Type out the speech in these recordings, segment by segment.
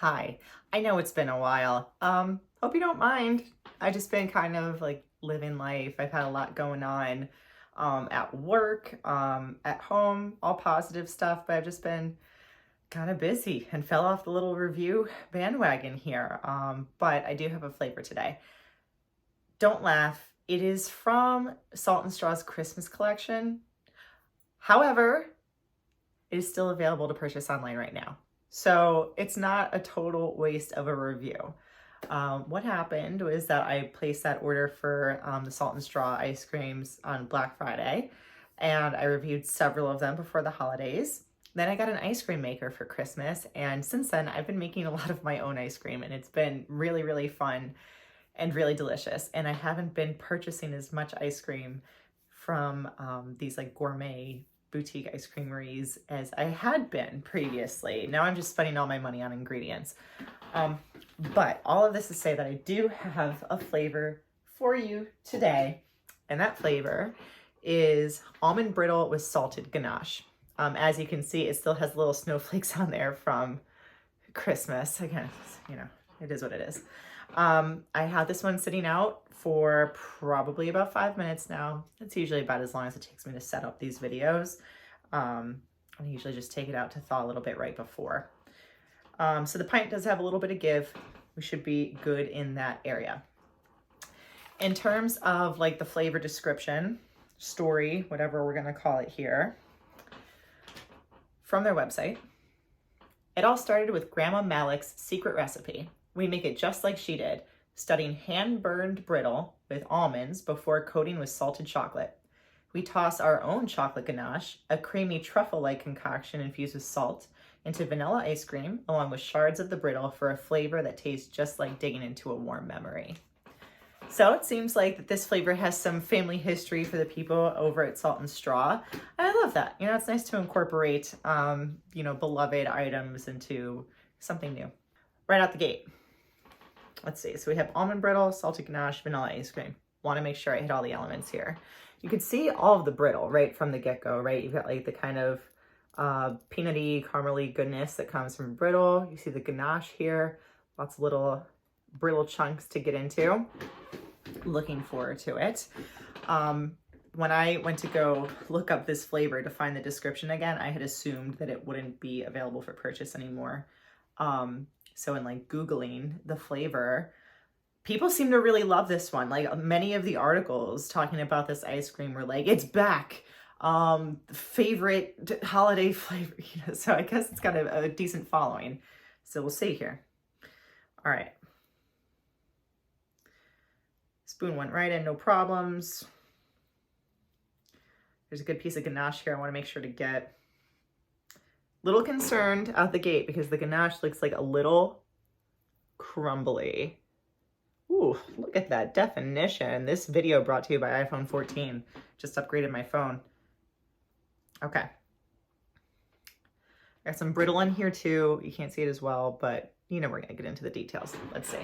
Hi, I know it's been a while. Hope you don't mind. I just been kind of like living life. I've had a lot going on at work, at home, all positive stuff, but I've just been kind of busy and fell off the little review bandwagon here. But I do have a flavor today. Don't laugh. It is from Salt and Straw's Christmas collection. However, it is still available to purchase online right now. So it's not a total waste of a review. What happened was that I placed that order for the Salt and Straw ice creams on Black Friday, and I reviewed several of them before the holidays. Then I got an ice cream maker for Christmas, and since then I've been making a lot of my own ice cream, and it's been really, really fun and really delicious. And I haven't been purchasing as much ice cream from these like gourmet boutique ice creameries as I had been previously. Now I'm just spending all my money on ingredients. But all of this to say that I do have a flavor for you today, and that flavor is Almond Brittle with Salted Ganache. As you can see, it still has little snowflakes on there from Christmas. Again, you know, it is what it is. I had this one sitting out for probably about 5 minutes now. It's usually about as long as it takes me to set up these videos. I usually just take it out to thaw a little bit right before. So the pint does have a little bit of give. We should be good in that area. In terms of like the flavor description, story, whatever we're gonna call it here, from their website, it all started with Grandma Malik's secret recipe. We make it just like she did, studying hand-burned brittle with almonds before coating with salted chocolate. We toss our own chocolate ganache, a creamy truffle-like concoction infused with salt, into vanilla ice cream, along with shards of the brittle for a flavor that tastes just like digging into a warm memory. So it seems like that this flavor has some family history for the people over at Salt and Straw. And I love that. You know, it's nice to incorporate, beloved items into something new. Right out the gate. Let's see. So we have almond brittle, salted ganache, vanilla ice cream. Want to make sure I hit all the elements here. You can see all of the brittle right from the get-go, right? You've got like the kind of peanutty, caramely goodness that comes from brittle. You see the ganache here. Lots of little brittle chunks to get into. Looking forward to it. When I went to go look up this flavor to find the description again, I had assumed that it wouldn't be available for purchase anymore. So in like Googling the flavor, people seem to really love this one. Like many of the articles talking about this ice cream were like, it's back. Favorite holiday flavor. So I guess it's got a decent following. So we'll see here. All right. Spoon went right in, no problems. There's a good piece of ganache here I want to make sure to get. Little concerned out the gate because the ganache looks like a little crumbly. Ooh, look at that definition. This video brought to you by iPhone 14. Just upgraded my phone. Okay. Got some brittle in here too. You can't see it as well, but you know we're gonna get into the details. Let's see.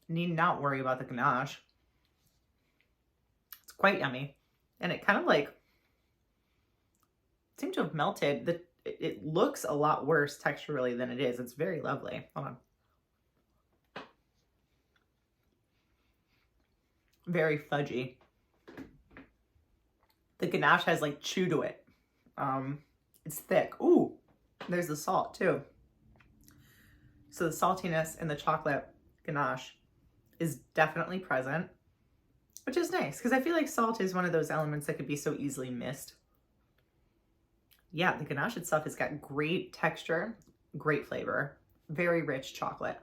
Need not worry about the ganache. It's quite yummy. And it kind of like seemed to have melted. It looks a lot worse texturally than it is. It's very lovely. Hold on. Very fudgy. The ganache has like chew to it. It's thick. Ooh, there's the salt too. So the saltiness in the chocolate ganache is definitely present, which is nice because I feel like salt is one of those elements that could be so easily missed. Yeah, the ganache itself has got great texture, great flavor, very rich chocolate.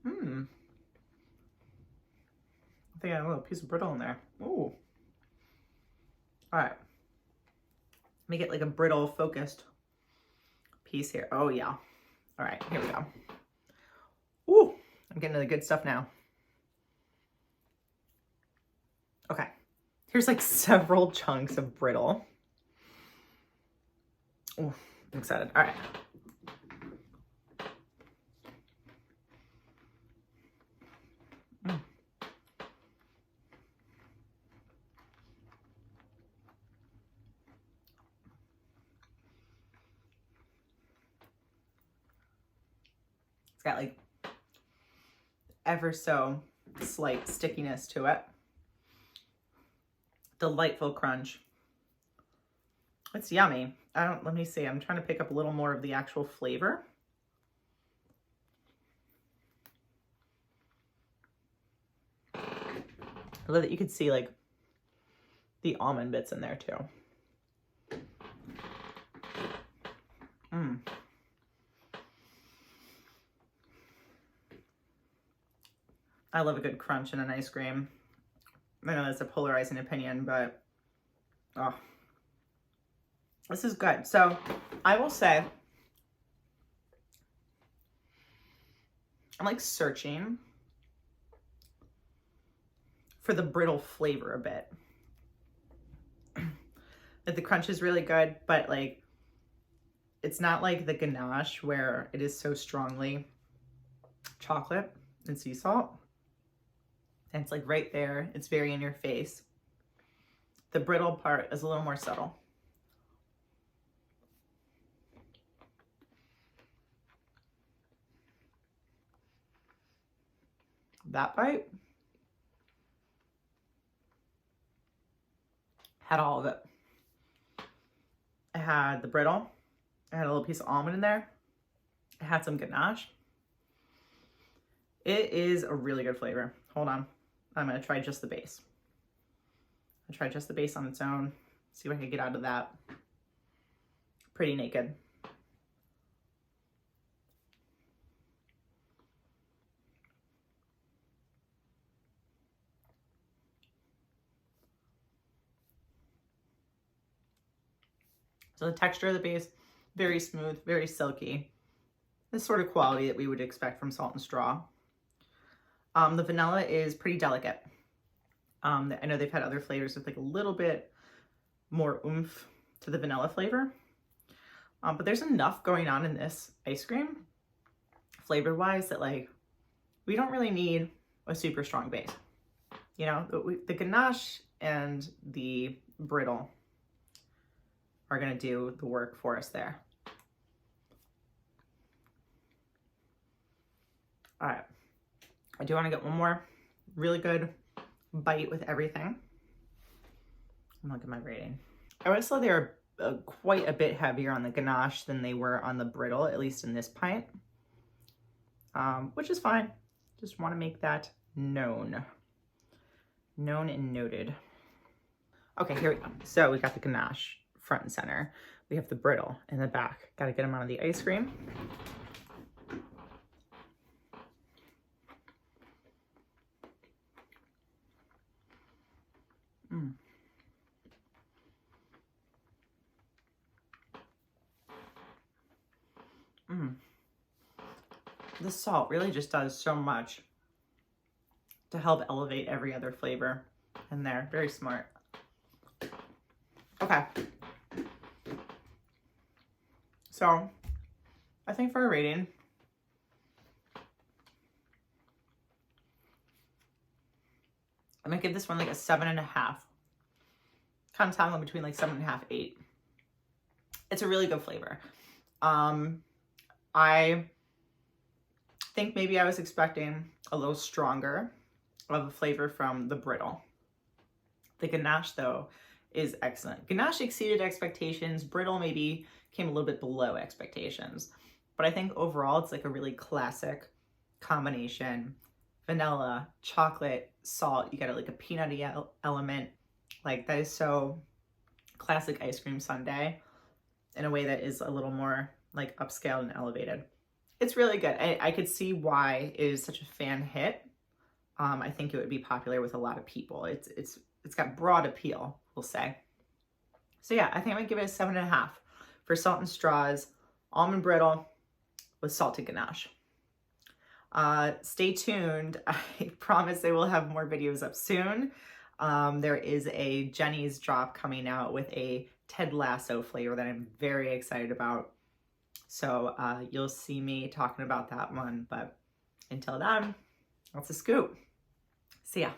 I think I have a little piece of brittle in there. Ooh. All right. Let me get like a brittle focused piece here. Oh yeah. All right, here we go. Ooh, I'm getting to the good stuff now. Okay, here's like several chunks of brittle. Oh, I'm excited. All right. Mm. It's got like ever so slight stickiness to it. Delightful crunch. It's yummy. Let me see. I'm trying to pick up a little more of the actual flavor. I love that you could see like the almond bits in there too. Mmm. I love a good crunch in an ice cream. I know that's a polarizing opinion, but oh, this is good. So I will say, I'm like searching for the brittle flavor a bit. Like the crunch is really good, but like it's not like the ganache where it is so strongly chocolate and sea salt. And it's like right there. It's very in your face. The brittle part is a little more subtle. That bite had all of it. I had the brittle. I had a little piece of almond in there. I had some ganache. It is a really good flavor. Hold on. I'm going to try just the base. I'll try just the base on its own. See what I can get out of that. Pretty naked. So the texture of the base, very smooth, very silky. This sort of quality that we would expect from Salt and Straw. The vanilla is pretty delicate. I know they've had other flavors with like a little bit more oomph to the vanilla flavor. But there's enough going on in this ice cream, flavor-wise, that like we don't really need a super strong base. You know, the ganache and the brittle are gonna do the work for us there. All right, I do wanna get one more really good bite with everything. I'm looking at my rating. I would say they're quite a bit heavier on the ganache than they were on the brittle, at least in this pint, which is fine. Just want to make that known. Known and noted. Okay, here we go. So we got the ganache front and center. We have the brittle in the back. Got to get them out of the ice cream. Mm. Mm. The salt really just does so much to help elevate every other flavor in there. Very smart. Okay. So I think for a rating, I'm gonna give this one like a 7.5. Kind of toggling between like 7.5, 8. It's a really good flavor. I think maybe I was expecting a little stronger of a flavor from the brittle. The ganache though is excellent. Ganache exceeded expectations. Brittle maybe came a little bit below expectations. But I think overall it's like a really classic combination. Vanilla, chocolate, salt. You got like a peanutty element. Like that is so classic ice cream sundae in a way that is a little more like upscaled and elevated. It's really good. I could see why it is such a fan hit. I think it would be popular with a lot of people. It's got broad appeal, we'll say. So yeah, I think I'm gonna give it a 7.5 for Salt and Straw's Almond Brittle with Salted Ganache. Stay tuned. I promise I will have more videos up soon. There is a Jenny's drop coming out with a Ted Lasso flavor that I'm very excited about. So you'll see me talking about that one. But until then, that's a scoop. See ya.